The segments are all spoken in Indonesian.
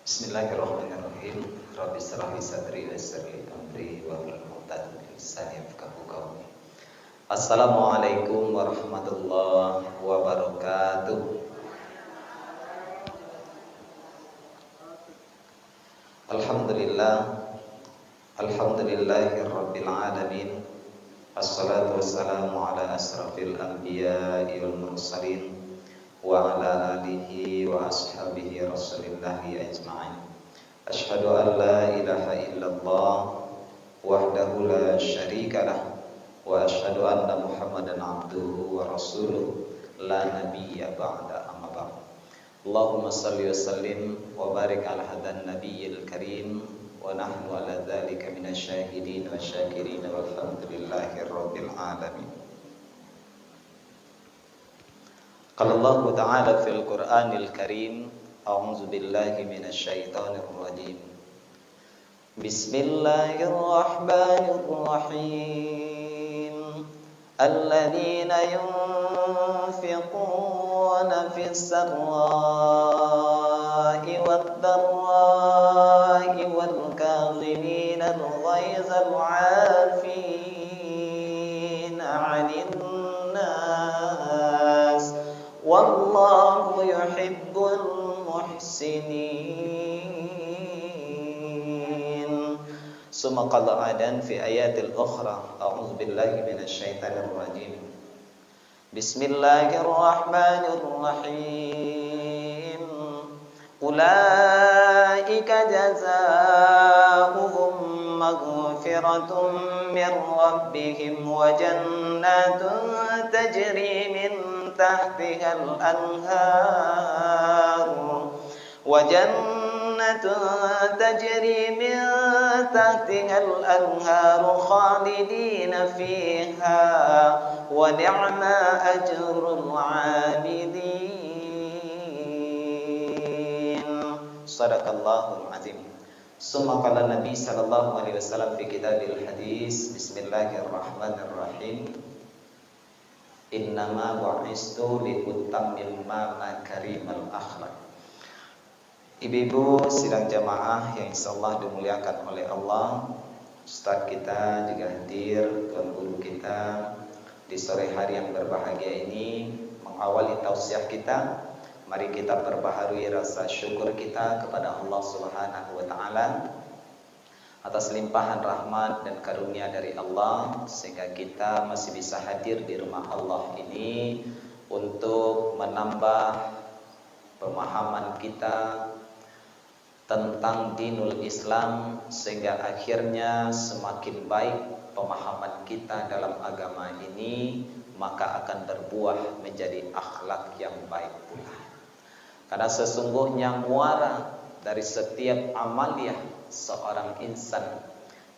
Bismillahirrahmanirrahim. Rabbi shrah li sadri wa yassir li amri wahlul 'uqdatam min lisani yafqahu qawli. Assalamualaikum warahmatullahi wabarakatuh. Alhamdulillah. Alhamdulillahirabbil alamin. Assalatu wassalamu ala asrafil anbiya'i wal mursalin wa ala alihi wa ashabihi rasulillahi ajma'in. Asyhadu an la ilaha illallah wahdahu la syarika lah wa asyhadu anna Muhammadan abduhu wa rasuluh la nabiyya ba'da amma ba'd. Allahumma salli wa sallim wa barik ala hadan nabiyyil karim wa nahnu ala dzalika minasyahidin wa syakirin walhamdulillahi rabbil alamin. Qala Allah Ta'ala fil Qur'anil Karim, a'udzu billahi minasyaitonir rajim. Bismillahirrahmanirrahim. Alladzina yunfiquna fis sarra'i wad dharra'i wal kadhimina al-ghaiza al-'afina 'anil nas wallahu yuhibbul muhsinin. Summa qala adan fi ayatil ukhra, a'udzu billahi minasyaitonir rajim. Bismillahirrahmanirrahim. Ulaika jazaohum maghfiratun min rabbihim wa jannatun tajri min تحتها الأنهار وجنة تجري من تحتها الأنهار خالدين فيها ونعم أجر العاملين. صدق الله العظيم. ثم قال النبي صلى الله عليه وسلم في كتاب الحديث بسم الله الرحمن الرحيم. Innama bu'istu liutammima makarimal akhlak. Ibu-ibu sidang jamaah yang insyaallah dimuliakan oleh Allah, Ustaz kita juga hadir, tuan guru kita di sore hari yang berbahagia ini. Mengawali tausiah kita, mari kita perbaharui rasa syukur kita kepada Allah Subhanahu wa taala atas limpahan rahmat dan karunia dari Allah sehingga kita masih bisa hadir di rumah Allah ini untuk menambah pemahaman kita tentang dinul Islam sehingga akhirnya semakin baik pemahaman kita dalam agama ini, maka akan berbuah menjadi akhlak yang baik pula. Karena sesungguhnya muara dari setiap amaliyah seorang insan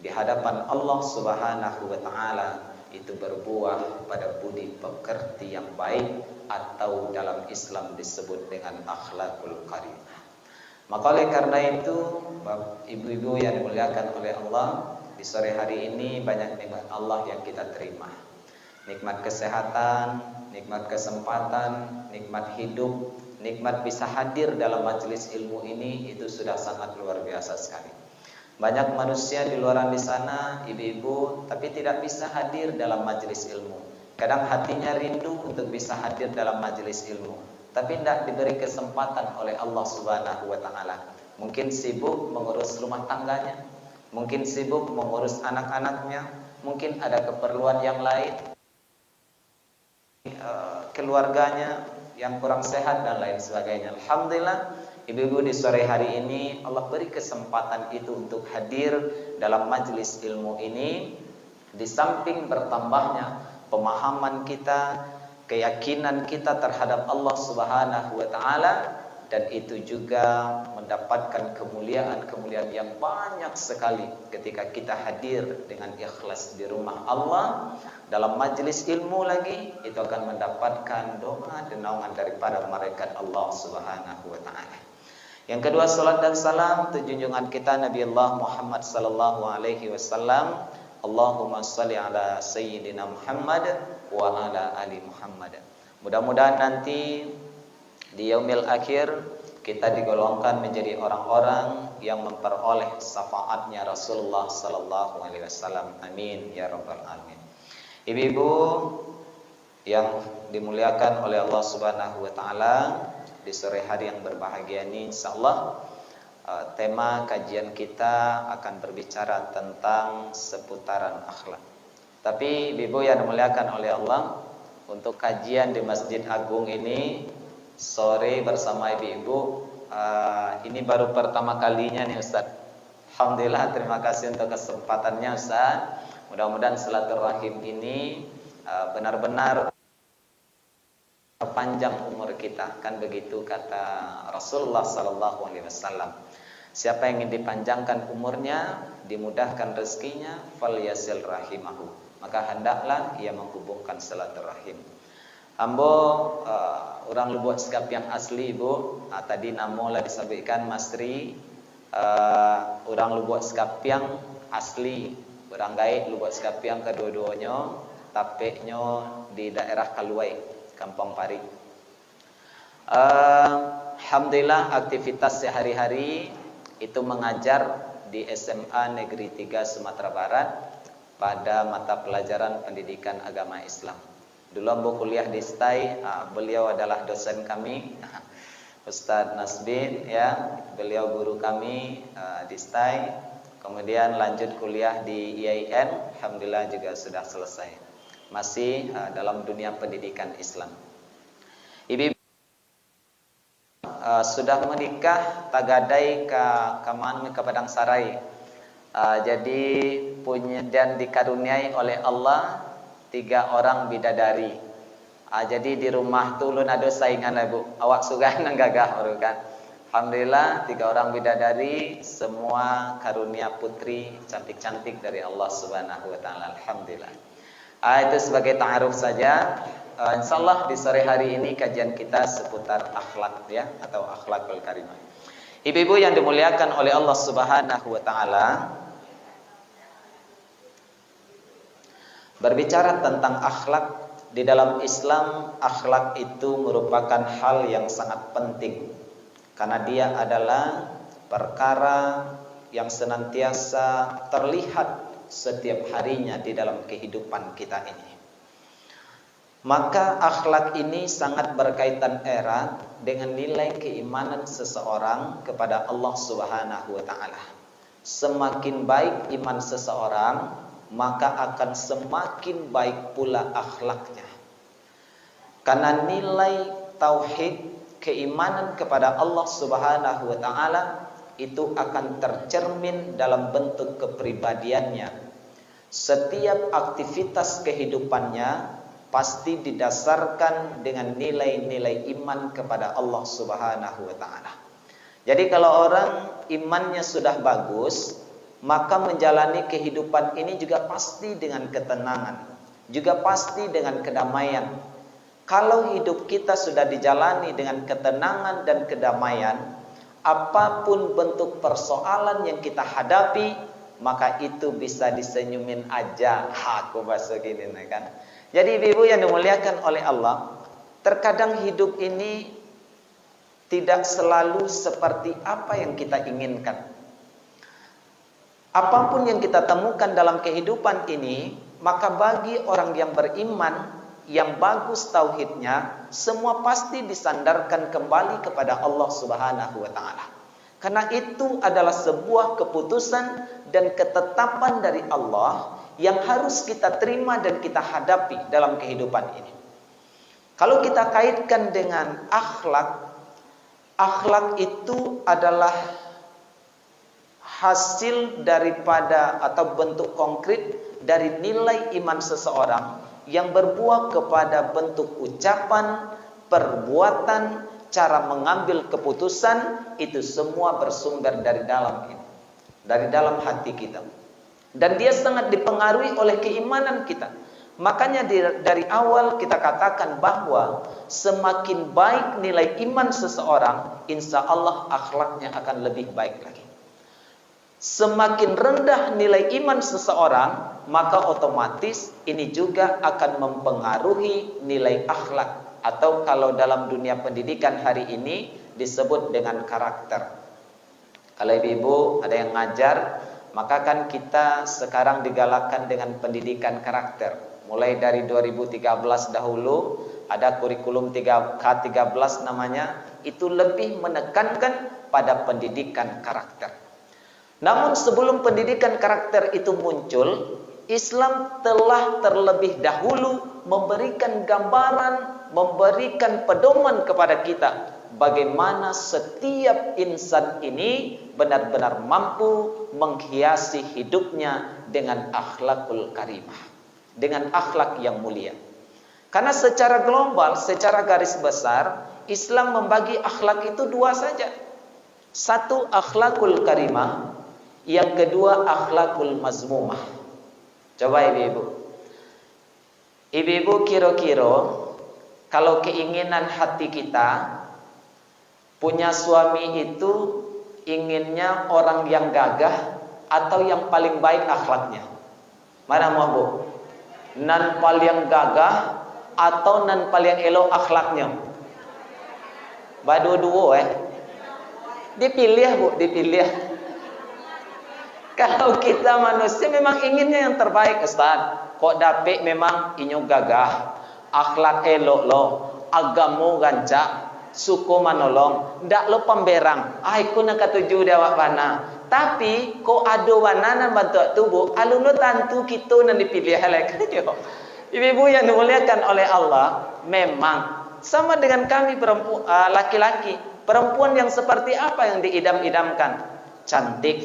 di hadapan Allah Subhanahu wa taala itu berbuah pada budi pekerti yang baik atau dalam Islam disebut dengan akhlakul karimah. Maka oleh karena itu, ibu-ibu yang dimuliakan oleh Allah, di sore hari ini banyak nikmat Allah yang kita terima. Nikmat kesehatan, nikmat kesempatan, nikmat hidup, nikmat bisa hadir dalam majelis ilmu ini, itu sudah sangat luar biasa sekali. Banyak manusia di luaran di sana, ibu-ibu, tapi tidak bisa hadir dalam majelis ilmu. Kadang hatinya rindu untuk bisa hadir dalam majelis ilmu, tapi tidak diberi kesempatan oleh Allah Subhanahu wa taala. Mungkin sibuk mengurus rumah tangganya, mungkin sibuk mengurus anak-anaknya, mungkin ada keperluan yang lain, keluarganya yang kurang sehat dan lain sebagainya. Alhamdulillah, ibu-ibu di sore hari ini Allah beri kesempatan itu untuk hadir dalam majelis ilmu ini. Di samping bertambahnya pemahaman kita, keyakinan kita terhadap Allah Subhanahu wa taala, dan itu juga mendapatkan kemuliaan-kemuliaan yang banyak sekali ketika kita hadir dengan ikhlas di rumah Allah dalam majelis ilmu lagi, itu akan mendapatkan doa dan naungan daripada malaikat Allah Subhanahu wa taala. Yang kedua, salat dan salam untuk junjungan kita Nabi Allah Muhammad sallallahu alaihi wasallam. Allahumma shalli ala sayyidina Muhammad wa ala ali Muhammad. Mudah-mudahan nanti di yaumil akhir kita digolongkan menjadi orang-orang yang memperoleh syafaatnya Rasulullah sallallahu alaihi wasallam. Amin ya rabbal alamin. Ibu-ibu yang dimuliakan oleh Allah Subhanahu wa taala, di sore hari yang berbahagia ini insyaallah tema kajian kita akan berbicara tentang seputaran akhlak. Tapi ibu yang dimuliakan oleh Allah, untuk kajian di Masjid Agung ini sore bersama ibu-ibu, ini baru pertama kalinya nih Ustaz. Alhamdulillah, terima kasih untuk kesempatannya Ustaz. Mudah-mudahan silaturahim ini benar-benar panjang umur kita, kan begitu kata Rasulullah sallallahu alaihi wasallam. Siapa yang ingin dipanjangkan umurnya, dimudahkan rezekinya, falyasil rahimahu, maka hendaklah ia menghubungkan silaturahim. Ambo orang Lubuk Sekap yang asli ibu, tadi namo lah disampaikan Mas Tri, orang Lubuk Sekap yang asli, orang gaib Lubuk Sekap yang kedua-duanya, tapeknya di daerah Kaluai, Kampung Pari. Alhamdulillah, aktivitas sehari-hari itu mengajar di SMA Negeri 3 Sumatera Barat pada mata pelajaran pendidikan agama Islam. Dulu ambo kuliah di STAI, beliau adalah dosen kami, Ustadz Nasbin, ya, beliau guru kami di STAI. Kemudian lanjut kuliah di IAIN, alhamdulillah juga sudah selesai. Masih dalam dunia pendidikan Islam. Ibu sudah menikah tagadai ke mana ke Padang Sarai. Jadi punya dan dikaruniai oleh Allah 3 orang bidadari. Jadi di rumah tu ulun ada saingan ibu. Awak sugan nang gagah baru kan. Alhamdulillah 3 orang bidadari, semua karunia putri cantik-cantik dari Allah Subhanahu wa taala. Alhamdulillah. Itu sebagai ta'aruf saja. Insyaallah di sore hari ini kajian kita seputar akhlak ya, atau akhlakul karimah. Ibu-ibu yang dimuliakan oleh Allah Subhanahu wa taala, berbicara tentang akhlak di dalam Islam, akhlak itu merupakan hal yang sangat penting karena dia adalah perkara yang senantiasa terlihat setiap harinya di dalam kehidupan kita ini. Maka akhlak ini sangat berkaitan erat dengan nilai keimanan seseorang kepada Allah Subhanahu wa taala. Semakin baik iman seseorang, maka akan semakin baik pula akhlaknya. Karena nilai tauhid, keimanan kepada Allah Subhanahu wa taala itu akan tercermin dalam bentuk kepribadiannya. Setiap aktivitas kehidupannya pasti didasarkan dengan nilai-nilai iman kepada Allah Subhanahu wa taala. Jadi kalau orang imannya sudah bagus, maka menjalani kehidupan ini juga pasti dengan ketenangan, juga pasti dengan kedamaian. Kalau hidup kita sudah dijalani dengan ketenangan dan kedamaian, apapun bentuk persoalan yang kita hadapi, maka itu bisa disenyumin aja. Aku bahasa gini kan. Jadi ibu-ibu yang dimuliakan oleh Allah, terkadang hidup ini tidak selalu seperti apa yang kita inginkan. Apapun yang kita temukan dalam kehidupan ini, maka bagi orang yang beriman, yang bagus tauhidnya, semua pasti disandarkan kembali kepada Allah Subhanahu wa taala. Karena itu adalah sebuah keputusan dan ketetapan dari Allah yang harus kita terima dan kita hadapi dalam kehidupan ini. Kalau kita kaitkan dengan akhlak, akhlak itu adalah hasil daripada atau bentuk konkret dari nilai iman seseorang yang berbuah kepada bentuk ucapan, perbuatan, cara mengambil keputusan, itu semua bersumber dari dalam ini, dari dalam hati kita. Dan dia sangat dipengaruhi oleh keimanan kita. Makanya dari awal kita katakan bahwa semakin baik nilai iman seseorang, insya Allah akhlaknya akan lebih baik lagi. Semakin rendah nilai iman seseorang, maka otomatis ini juga akan mempengaruhi nilai akhlak. Atau kalau dalam dunia pendidikan hari ini disebut dengan karakter. Kalau ibu-ibu ada yang ngajar, maka kan kita sekarang digalakkan dengan pendidikan karakter. Mulai dari 2013 dahulu ada kurikulum K13 namanya, itu lebih menekankan pada pendidikan karakter. Namun sebelum pendidikan karakter itu muncul, Islam telah terlebih dahulu memberikan gambaran, memberikan pedoman kepada kita bagaimana setiap insan ini benar-benar mampu menghiasi hidupnya dengan akhlakul karimah, dengan akhlak yang mulia. Karena secara global, secara garis besar, Islam membagi akhlak itu dua saja. Satu akhlakul karimah, yang kedua akhlakul mazmumah. Coba ibu-ibu. Ibu-ibu kira-kira kalau keinginan hati kita punya suami itu inginnya orang yang gagah atau yang paling baik akhlaknya? Mana mau bu? Nan paling gagah atau nan paling elok akhlaknya? Badu-duo Dipilih bu, dipilih. Kalau kita manusia memang inginnya yang terbaik, Ustaz. Kok dapet memang inyo gagah, akhlak elok lo, agamu gancak, suku manolong, ndak lo pemberang. Aku nak katuju dawak bana. Tapi kok ado wanana bantu tubuh, alun lo tantu kita nan dipilih lek. Ibu-ibu yang dimuliakan oleh Allah, memang sama dengan kami perempuan, laki-laki. Perempuan yang seperti apa yang diidam-idamkan? Cantik,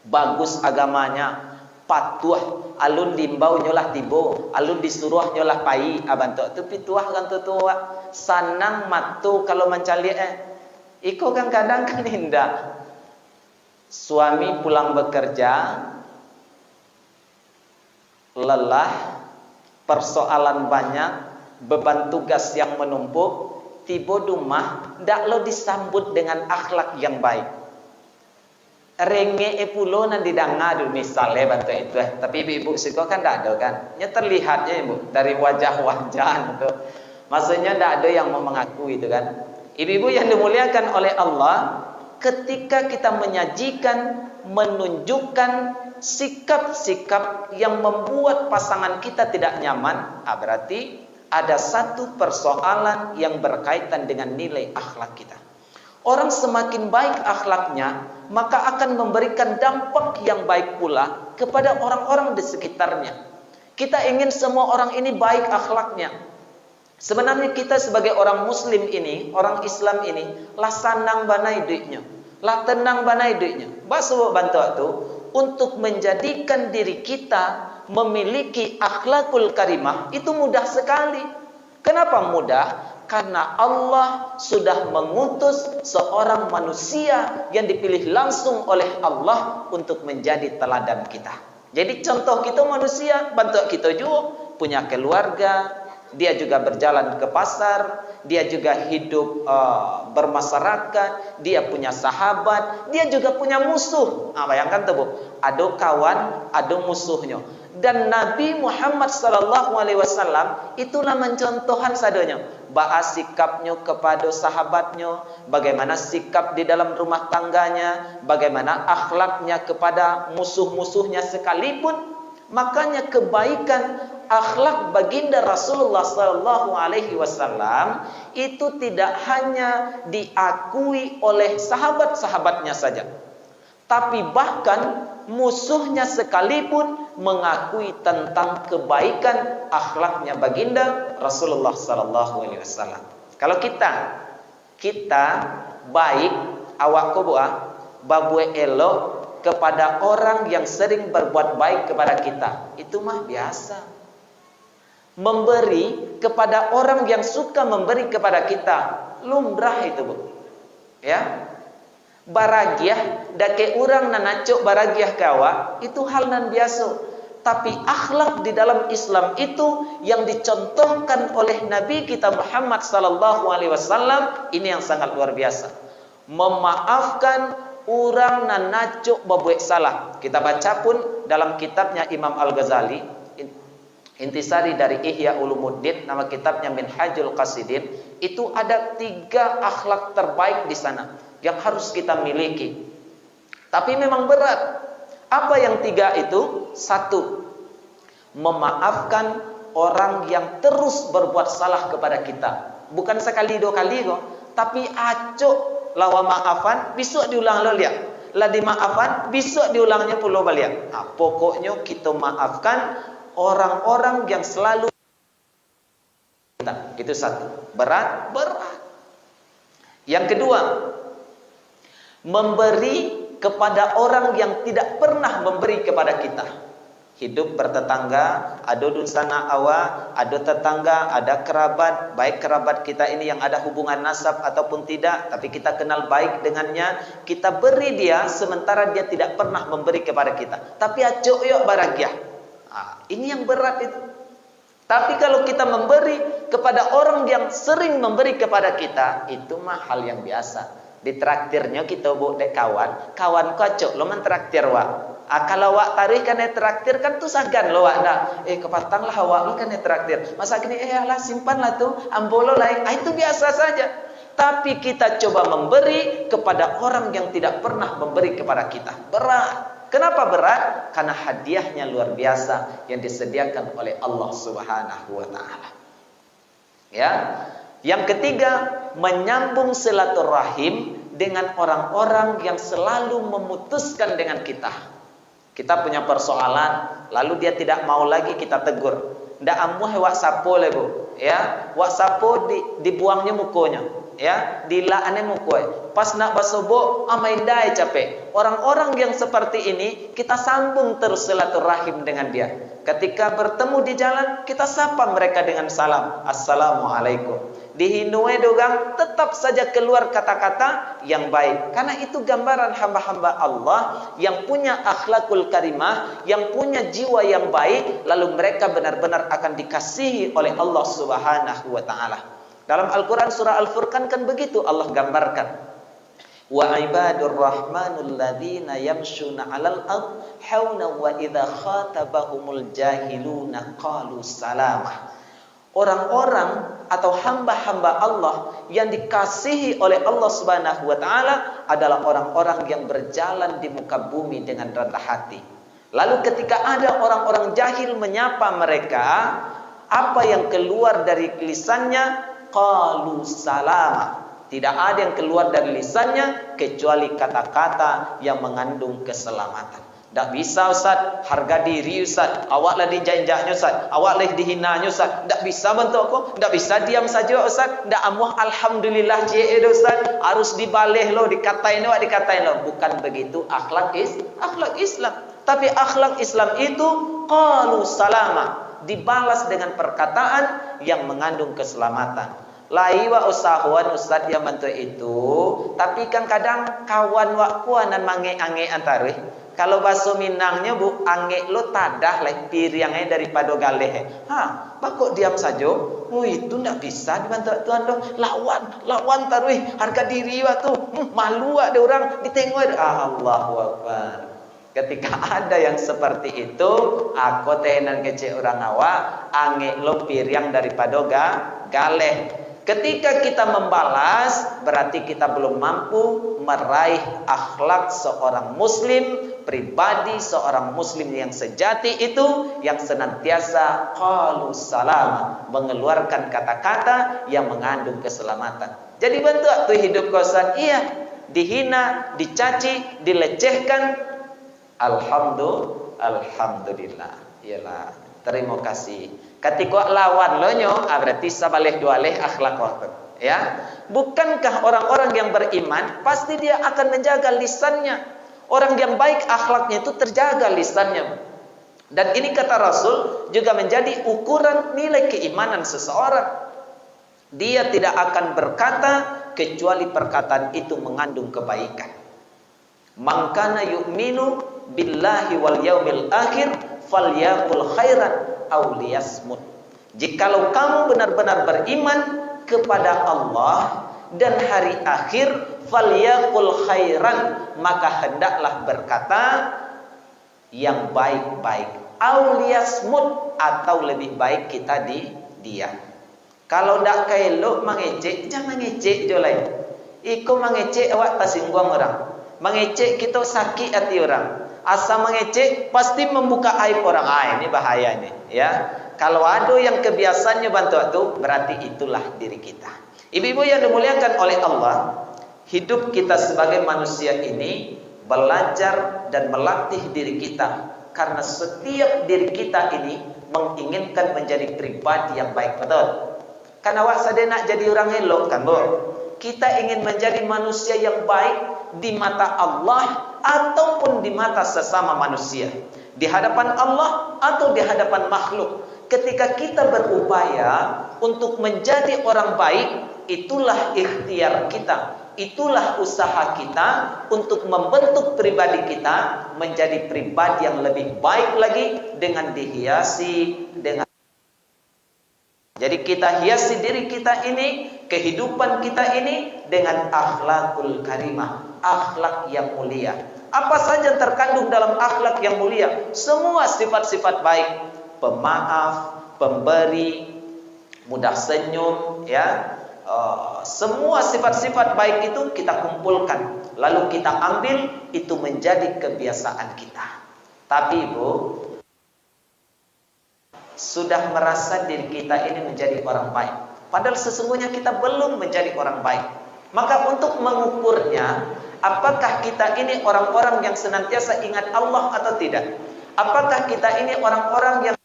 bagus agamanya, patuh, alun dimbau nyolah tibo, alun disuruh nyolah pai, abanto tu pituah kan tua, sanang matu kalau mencari iko kan kadang kan indah. Suami pulang bekerja, lelah, persoalan banyak, beban tugas yang menumpuk, tiba rumah, ndak lo disambut dengan akhlak yang baik. Renge pulo nan didangadu misalnya bantu itu, tapi ibu-ibu siko kan ndak ada kan? Nya terlihatnya ibu dari wajah-wajah itu, maksudnya ndak ada yang mau mengaku itu kan? Ibu-ibu yang dimuliakan oleh Allah, ketika kita menyajikan, menunjukkan sikap-sikap yang membuat pasangan kita tidak nyaman, berarti ada satu persoalan yang berkaitan dengan nilai akhlak kita. Orang semakin baik akhlaknya, maka akan memberikan dampak yang baik pula kepada orang-orang di sekitarnya. Kita ingin semua orang ini baik akhlaknya. Sebenarnya kita sebagai orang muslim ini, orang Islam ini, lah sanang banai duitnya, lah tenang banai duitnya. Basuh bantu itu untuk menjadikan diri kita memiliki akhlakul karimah itu mudah sekali. Kenapa mudah? Karena Allah sudah mengutus seorang manusia yang dipilih langsung oleh Allah untuk menjadi teladan kita. Jadi contoh kita manusia, bantu kita juga punya keluarga, dia juga berjalan ke pasar, dia juga hidup bermasyarakat, dia punya sahabat, dia juga punya musuh. Bayangkan tuh bu, ada kawan, ada musuhnya. Dan Nabi Muhammad SAW itulah mencontohan sadanya. Bahas sikapnya kepada sahabatnya, bagaimana sikap di dalam rumah tangganya, bagaimana akhlaknya kepada musuh-musuhnya sekalipun. Makanya kebaikan akhlak baginda Rasulullah SAW itu tidak hanya diakui oleh sahabat-sahabatnya saja, tapi bahkan musuhnya sekalipun mengakui tentang kebaikan akhlaknya baginda Rasulullah SAW. Kalau kita baik awak kubuah babue elok kepada orang yang sering berbuat baik kepada kita, itu mah biasa. Memberi kepada orang yang suka memberi kepada kita, lumrah itu bu. Ya, baragiah dake orang nanacok baragiah kawa, itu hal nan biasa. Tapi akhlak di dalam Islam itu yang dicontohkan oleh Nabi kita Muhammad SAW, ini yang sangat luar biasa. Memaafkan orang nanacok babuek salah. Kita baca pun dalam kitabnya Imam Al-Ghazali, intisari dari Ihya Ulumuddin, nama kitabnya Minhajul Qasidin. Itu ada 3 akhlak terbaik di sana yang harus kita miliki. Tapi memang berat. Apa yang 3 itu? 1, memaafkan orang yang terus berbuat salah kepada kita. Bukan sekali 2 kali kok, tapi acok lawa maafan, besok diulang lo lihat. Lah dimaafan, besok diulangnya pulau balik. Nah, pokoknya kita maafkan orang-orang yang selalu kita. Itu 1. Berat. Yang kedua, memberi kepada orang yang tidak pernah memberi kepada kita. Hidup bertetangga, ada dusana awa, ada tetangga, ada kerabat, baik kerabat kita ini yang ada hubungan nasab ataupun tidak, tapi kita kenal baik dengannya, kita beri dia sementara dia tidak pernah memberi kepada kita. Tapi acok yuk bahagia. Ini yang berat itu. Tapi kalau kita memberi kepada orang yang sering memberi kepada kita, itu mah hal yang biasa. Di traktirnya kita buat dek kawan kocok lo mentraktir wak. Kalau wak tarik kan traktir kan tuh sagan lo wak dah. Kepatang lah wak lo kan traktir. Masa gini lah simpan lah tuh ambolo lain. Itu biasa saja. Tapi kita coba memberi kepada orang yang tidak pernah memberi kepada kita. Berat. Kenapa berat? Karena hadiahnya luar biasa yang disediakan oleh Allah Subhanahu wa taala. Ya. Yang ketiga, menyambung silaturahim dengan orang-orang yang selalu memutuskan dengan kita. Kita punya persoalan, lalu dia tidak mau lagi, kita tegur. Ndak amuh wak sapo le bu, ya. Wak sapo dibuangnya mukonya, ya, dilaane mukoy. Pas nak basobo amaindai capek. Orang-orang yang seperti ini kita sambung terus silaturahim dengan dia. Ketika bertemu di jalan, kita sapa mereka dengan salam, assalamualaikum. Di Hinue dogang tetap saja keluar kata-kata yang baik. Karena itu gambaran hamba-hamba Allah yang punya akhlakul karimah, yang punya jiwa yang baik, lalu mereka benar-benar akan dikasihi oleh Allah Subhanahu wa taala. Dalam Al-Qur'an surah Al-Furqan kan begitu Allah gambarkan. Wa ibadur rahmanul ladzina yamshuna 'alal ard hauna wa idza khatabahumul jahiluna qalu salamah. Orang-orang atau hamba-hamba Allah yang dikasihi oleh Allah Subhanahu wa taala adalah orang-orang yang berjalan di muka bumi dengan rendah hati. Lalu ketika ada orang-orang jahil menyapa mereka, apa yang keluar dari lisannya? Qalu salama. Tidak ada yang keluar dari lisannya kecuali kata-kata yang mengandung keselamatan. Tak bisa Ustaz, harga diri Ustaz, awak lah dijajahnya Ustaz, awak lah dihinanya Ustaz. Tak bisa bentuk kok, tak bisa diam saja Ustaz. Tak amuh alhamdulillah je Ustaz, harus dibaleh lo, dikatain lo. Bukan begitu akhlak Islam. Tapi akhlak Islam itu qalu salama, dibalas dengan perkataan yang mengandung keselamatan. Laiwa usahawan Ustaz yang bentuk itu, tapi kan kadang kawan wakkuanan mange-ange antarih. Kalau bahasa Minangnya bu, ange lo tadah lah piringnya daripada galeh. Bakok diam saja. Itu ndak bisa dibantu Tuhan dong. Lawan taruh harga diri waktu malu ada orang ditengok. Allahu Akbar. Ketika ada yang seperti itu, aku tenan kece orang awak, ange lo piring daripada galeh. Ketika kita membalas, berarti kita belum mampu meraih akhlak seorang muslim, pribadi seorang muslim yang sejati itu, yang senantiasa qalu salam, mengeluarkan kata-kata yang mengandung keselamatan. Jadi bentuk tuh hidup kosan, iya, dihina, dicaci, dilecehkan, alhamdulillah, iyalah, terima kasih. Ketika lawan lo nyo, berarti sabaleh dualeh akhlak waktu. Ya, bukankah orang-orang yang beriman pasti dia akan menjaga lisannya? Orang yang baik akhlaknya itu terjaga lisannya. Dan ini kata Rasul juga menjadi ukuran nilai keimanan seseorang. Dia tidak akan berkata kecuali perkataan itu mengandung kebaikan. Man kana yu'minu billahi wal yaumil akhir falyaqul khairan aw liyasmut. Jikalau kamu benar-benar beriman kepada Allah dan hari akhir, falyaqul khairan, maka hendaklah berkata yang baik-baik, aw liyasmut, atau lebih baik kita diam. Kalau dak kaelok mengecek, jangan ngecek jo lain. Iko mengecek awak tersinggung orang. Mengecek kita sakit hati orang. Asal mengecek pasti membuka aib orang. Ini bahaya nih, ya. Kalau ada yang kebiasaannya bantu itu, berarti itulah diri kita. Ibu-ibu yang dimuliakan oleh Allah, hidup kita sebagai manusia ini belajar dan melatih diri kita, karena setiap diri kita ini menginginkan menjadi pribadi yang baik, betul? Karena awak sadar nak jadi orang elok kan, Bu? Kita ingin menjadi manusia yang baik di mata Allah ataupun di mata sesama manusia, di hadapan Allah atau di hadapan makhluk. Ketika kita berupaya untuk menjadi orang baik, itulah ikhtiar kita, itulah usaha kita untuk membentuk pribadi kita menjadi pribadi yang lebih baik lagi, dengan dihiasi dengan. Jadi kita hiasi diri kita ini, kehidupan kita ini dengan akhlakul karimah, akhlak yang mulia. Apa saja yang terkandung dalam akhlak yang mulia? Semua sifat-sifat baik, pemaaf, pemberi, mudah senyum, ya. Semua sifat-sifat baik itu kita kumpulkan, lalu kita ambil, itu menjadi kebiasaan kita. Tapi Ibu, sudah merasa diri kita ini menjadi orang baik, padahal sesungguhnya kita belum menjadi orang baik. Maka untuk mengukurnya, apakah kita ini orang-orang yang senantiasa ingat Allah atau tidak? Apakah kita ini orang-orang yang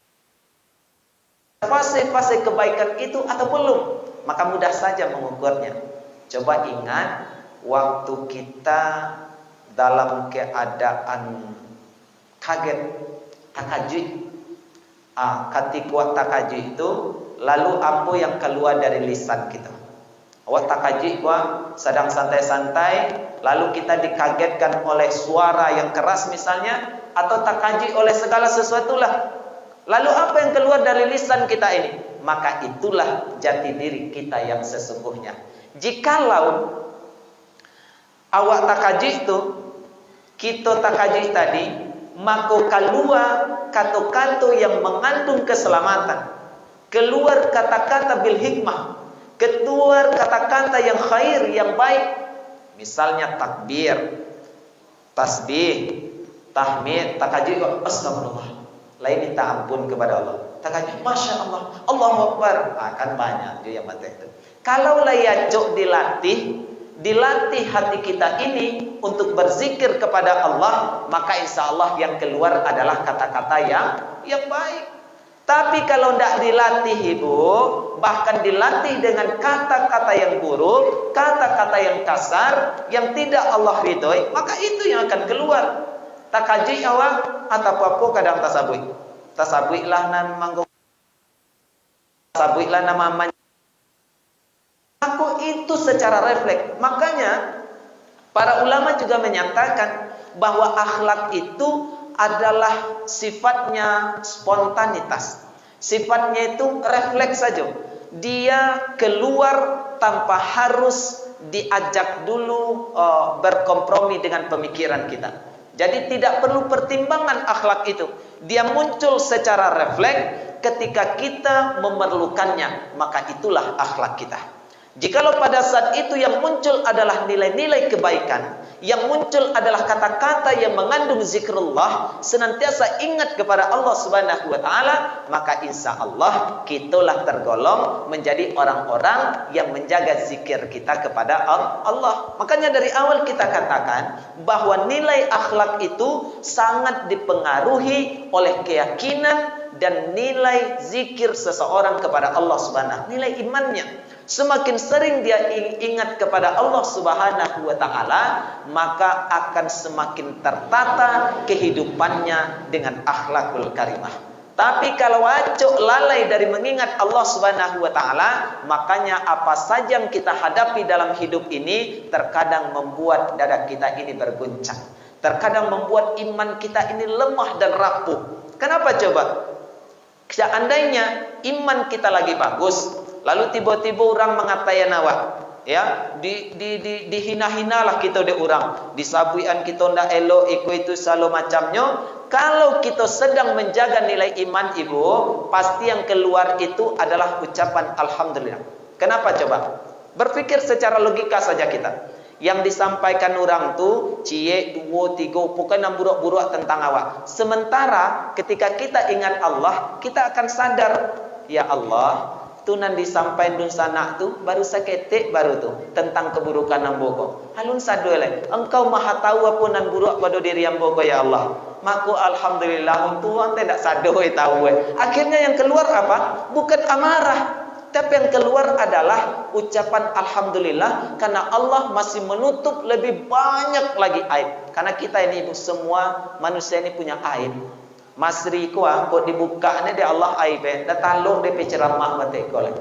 fase-fase kebaikan itu atau belum? Maka mudah saja mengukurnya. Coba ingat waktu kita dalam keadaan kaget, takajud. Ketika takajud itu, lalu apa yang keluar dari lisan kita? Awak takajud sedang santai-santai, lalu kita dikagetkan oleh suara yang keras misalnya, atau takajud oleh segala sesuatu lah. Lalu apa yang keluar dari lisan kita ini? Maka itulah jati diri kita yang sesungguhnya. Jikalau awak takajud itu, kita takajud tadi, maka keluar kata-kata yang mengandung keselamatan, keluar kata-kata bil hikmah, keluar kata-kata yang khair, yang baik. Misalnya takbir, tasbih, tahmid, takajud, astagfirullah, lain minta ampun kepada Allah. Takajud, masya Allah, Allahu Akbar, akan banyak dia yang mati itu. Kalau layacuk dilatih hati kita ini untuk berzikir kepada Allah, maka insya Allah yang keluar adalah kata-kata yang baik. Tapi kalau tidak dilatih Ibu, bahkan dilatih dengan kata-kata yang buruk, kata-kata yang kasar, yang tidak Allah ridhoi, maka itu yang akan keluar. Takajui awak atau apa kadang tasabuih lah nan manggung, tasabuih lah nama. Aku itu secara refleks. Makanya para ulama juga menyatakan bahwa akhlak itu adalah sifatnya spontanitas. Sifatnya itu refleks saja. Dia keluar tanpa harus diajak dulu berkompromi dengan pemikiran kita. Jadi tidak perlu pertimbangan akhlak itu. Dia muncul secara refleks ketika kita memerlukannya. Maka itulah akhlak kita. Jikalau pada saat itu yang muncul adalah nilai-nilai kebaikan, yang muncul adalah kata-kata yang mengandung zikrullah, senantiasa ingat kepada Allah Subhanahu wa taala, maka insya Allah kitalah tergolong menjadi orang-orang yang menjaga zikir kita kepada Allah. Makanya dari awal kita katakan bahwa nilai akhlak itu sangat dipengaruhi oleh keyakinan dan nilai zikir seseorang kepada Allah Subhanahu, nilai imannya. Semakin sering dia ingat kepada Allah Subhanahu wa taala, maka akan semakin tertata kehidupannya dengan akhlakul karimah. Tapi kalau acuk lalai dari mengingat Allah Subhanahu wa taala, makanya apa saja yang kita hadapi dalam hidup ini terkadang membuat dada kita ini berguncang. Terkadang membuat iman kita ini lemah dan rapuh. Kenapa coba? Seandainya iman kita lagi bagus, lalu tiba-tiba orang mengatakan awak, Ya, dihina-hinalah kita de orang, disabuian kita ndak elok iko itu selalu macamnya. Kalau kita sedang menjaga nilai iman ibu, pasti yang keluar itu adalah ucapan alhamdulillah. Kenapa coba? Berpikir secara logika saja kita. Yang disampaikan orang tu cie, dua, tiga, pokoknya buruk-buruk tentang awak. Sementara ketika kita ingat Allah, kita akan sadar, ya Allah, tu nan disampaikan dun sana tu baru saketik baru tu tentang keburukan amboko. Halun sadole, engkau maha tahu apa nan buruk pada diri amboko ya Allah. Maka alhamdulillah tuan tidak sadoi tahu. Akhirnya yang keluar apa? Bukan amarah, tapi yang keluar adalah ucapan alhamdulillah karena Allah masih menutup lebih banyak lagi aib. Karena kita ini ibu semua manusia ini punya aib. Masri kuah kok dibuka ni dia Allah aib dah talung dia ceramah batik golek.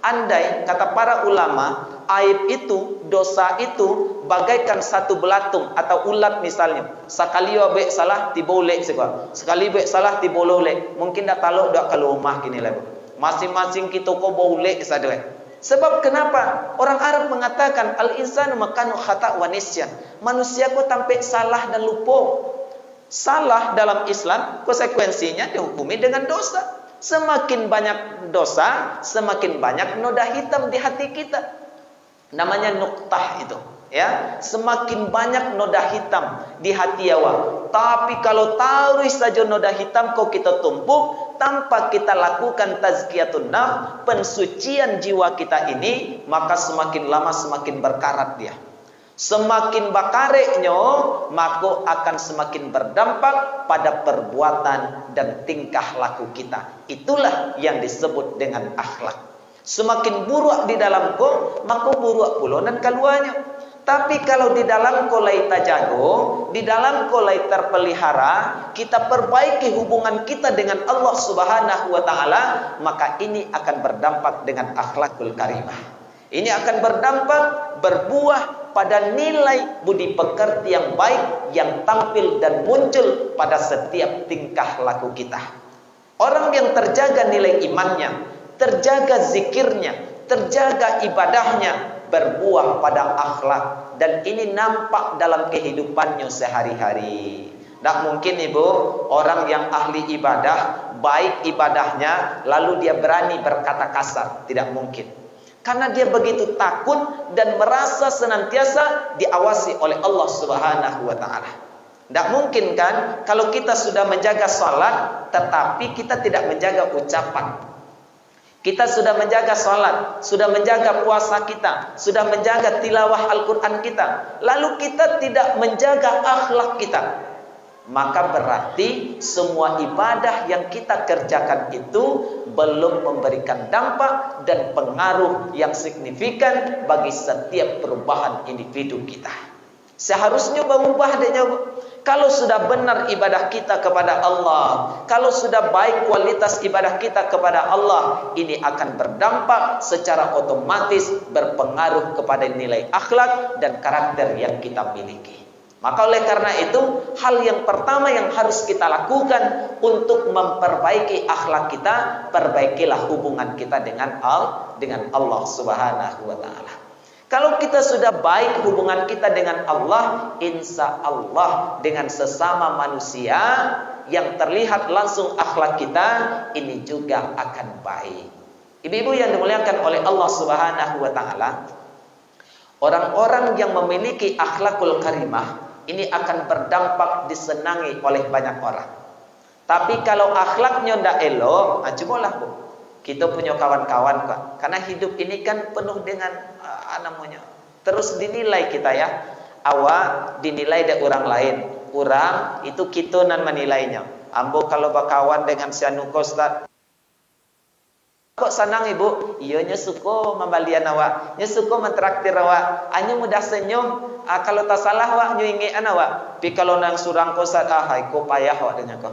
Andai kata para ulama aib itu, dosa itu bagaikan satu belatung atau ulat misalnya. Sekali abek salah tibolek sekali. Sekali abek salah tibololek. Mungkin dah taluk dak ke rumah gini lah. Masing-masing kita ko bolek sadwe. Sebab kenapa? Orang Arab mengatakan al-insanu makanu khata' wa nisyan. Manusia ko tampe salah dan lupa. Salah dalam Islam konsekuensinya dihukumi dengan dosa. Semakin banyak dosa, semakin banyak noda hitam di hati kita. Namanya nuktah itu, ya. Semakin banyak noda hitam di hati awak. Tapi kalau taruh saja noda hitam kau kita tumpuk tanpa kita lakukan tazkiyatun nafs, pensucian jiwa kita ini, maka semakin lama semakin berkarat dia. Semakin bakareknya, maka akan semakin berdampak pada perbuatan dan tingkah laku kita. Itulah yang disebut dengan akhlak. Semakin buruk di dalam ko, maka buruk pula dan keluarnya. Tapi kalau di dalam ko lai tajago, di dalam ko lai terpelihara, kita perbaiki hubungan kita dengan Allah Subhanahu wa taala, maka ini akan berdampak dengan akhlakul karimah. Ini akan berdampak, berbuah pada nilai budi pekerti yang baik yang tampil dan muncul pada setiap tingkah laku kita. Orang yang terjaga nilai imannya, terjaga zikirnya, terjaga ibadahnya, berbuah pada akhlak, dan ini nampak dalam kehidupannya sehari-hari. Tak mungkin ibu, orang yang ahli ibadah, baik ibadahnya, lalu dia berani berkata kasar. Tidak mungkin. Karena dia begitu takut dan merasa senantiasa diawasi oleh Allah Subhanahu wa taala. Tidak mungkin kan kalau kita sudah menjaga salat tetapi kita tidak menjaga ucapan. Kita sudah menjaga salat, sudah menjaga puasa kita, sudah menjaga tilawah Al-Qur'an kita, lalu kita tidak menjaga akhlak kita. Maka berarti semua ibadah yang kita kerjakan itu belum memberikan dampak dan pengaruh yang signifikan bagi setiap perubahan individu kita. Seharusnya berubah adanya. Kalau sudah benar ibadah kita kepada Allah, kalau sudah baik kualitas ibadah kita kepada Allah, ini akan berdampak secara otomatis berpengaruh kepada nilai akhlak dan karakter yang kita miliki. Maka oleh karena itu, hal yang pertama yang harus kita lakukan untuk memperbaiki akhlak kita, perbaikilah hubungan kita dengan Allah Subhanahu wa taala. Kalau kita sudah baik hubungan kita dengan Allah, insya Allah dengan sesama manusia yang terlihat langsung akhlak kita, ini juga akan baik. Ibu-ibu yang dimuliakan oleh Allah Subhanahu wa taala, orang-orang yang memiliki akhlakul karimah ini akan berdampak disenangi oleh banyak orang. Tapi kalau akhlaknya tidak elok, cobalah bu, kita punya kawan-kawan kok. Karena hidup ini kan penuh dengan terus dinilai kita ya. Awak dinilai dari orang lain, orang itu kita nan menilainya. Ambo kalau berkawan dengan si anu Ustaz, kok senang ibu? Iya nya suka membalian awak, nya suka mentraktir awak. Anyu mudah senyum. Kalau tak salah awak nyu ingean awak. Tapi kalau nang surang ko Ustaz, hai ko payah awak dengan ko.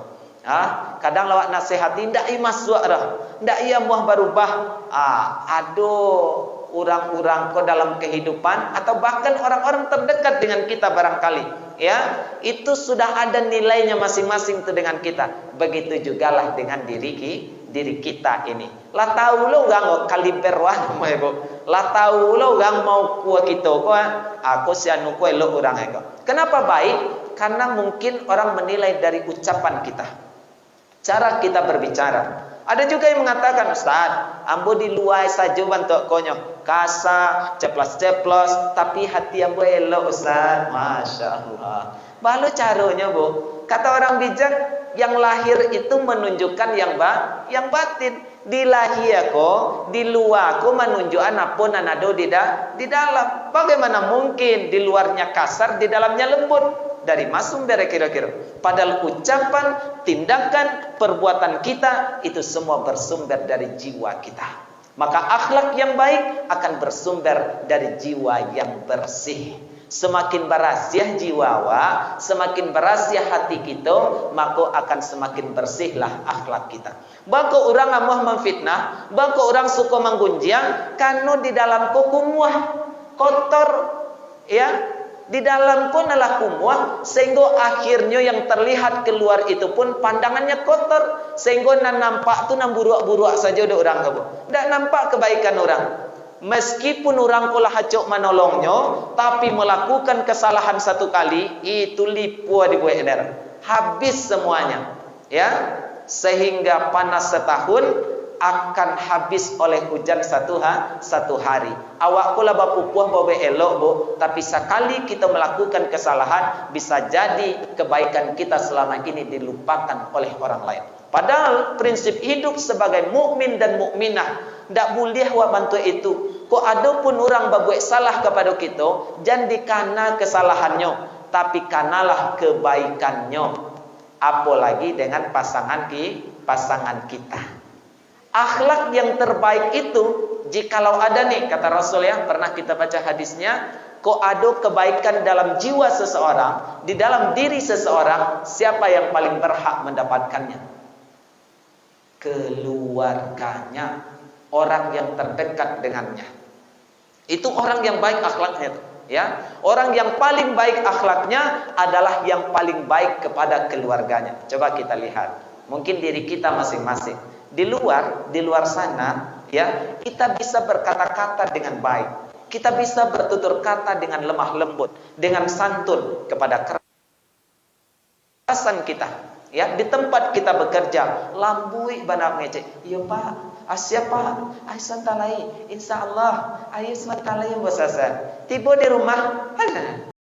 Kadang lawak nasihati ndak i masuk dah. Ndak ia muah berubah. Aduh orang-orang ko dalam kehidupan atau bahkan orang-orang terdekat dengan kita barangkali, ya, itu sudah ada nilainya masing-masing itu dengan kita. Begitu jugalah dengan diri kita ini. La tahu lo gang kaliber wah mo ebo. La tahu lo gang mau kuah kita ko aku si anu ko lo orang eko. Kenapa baik? Karena mungkin orang menilai dari ucapan kita. Cara kita berbicara. Ada juga yang mengatakan, Ustaz, ambo di luar saja bantu konyo, kasar, ceplos-ceplos, tapi hati ambo elok Ustaz. Masya Allah. Balu caranya bu. Kata orang bijak, yang lahir itu menunjukkan yang batin. Di lahir ko, di luar ko menunjukkan apa nanado di dalam. Bagaimana mungkin di luarnya kasar, di dalamnya lembut? Dari masum bere kira-kira. Padahal ucapan, tindakan, perbuatan kita itu semua bersumber dari jiwa kita. Maka akhlak yang baik akan bersumber dari jiwa yang bersih. Semakin berasiah jiwa semakin berasiah hati kita, maka akan semakin bersihlah akhlak kita. Bako orang amuh memfitnah, bako orang suka menggunjang, karena di dalam kumuah kotor, ya. Di dalam pun adalah kumuah, sehingga akhirnya yang terlihat keluar itu pun pandangannya kotor, sehingga nampak tu buruk-buruk saja udah orang kamu. Tidak nampak kebaikan orang. Meskipun orang kolah hacok menolongnya, tapi melakukan kesalahan satu kali, itu lipua dibuat eder. Habis semuanya, ya. Sehingga panas setahun akan habis oleh hujan satu hari. Awak kula bapupuh bawa elok bu, tapi sekali kita melakukan kesalahan, bisa jadi kebaikan kita selama ini dilupakan oleh orang lain. Padahal prinsip hidup sebagai mukmin dan mukminah, ndak boleh wa bantu itu. Kok ada pun orang berbuat salah kepada kita, jangan dikana kesalahannya, tapi kanalah kebaikannya. Apalagi dengan pasangan kita. Akhlak yang terbaik itu, jikalau ada nih, kata Rasul ya, pernah kita baca hadisnya, kok ada kebaikan dalam jiwa seseorang, di dalam diri seseorang, siapa yang paling berhak mendapatkannya? Keluarganya, orang yang terdekat dengannya. Itu orang yang baik akhlaknya tuh, ya. Orang yang paling baik akhlaknya adalah yang paling baik kepada keluarganya. Coba kita lihat, mungkin diri kita masing-masing. Di luar sana, ya, kita bisa berkata-kata dengan baik. Kita bisa bertutur kata dengan lemah lembut, dengan santun kepada kerasan kita. Ya, di tempat kita bekerja, lambui banak ngecek. Iya Pak, siapa? Santalai, insya Allah, ayo santalai bosasan. Tiba di rumah,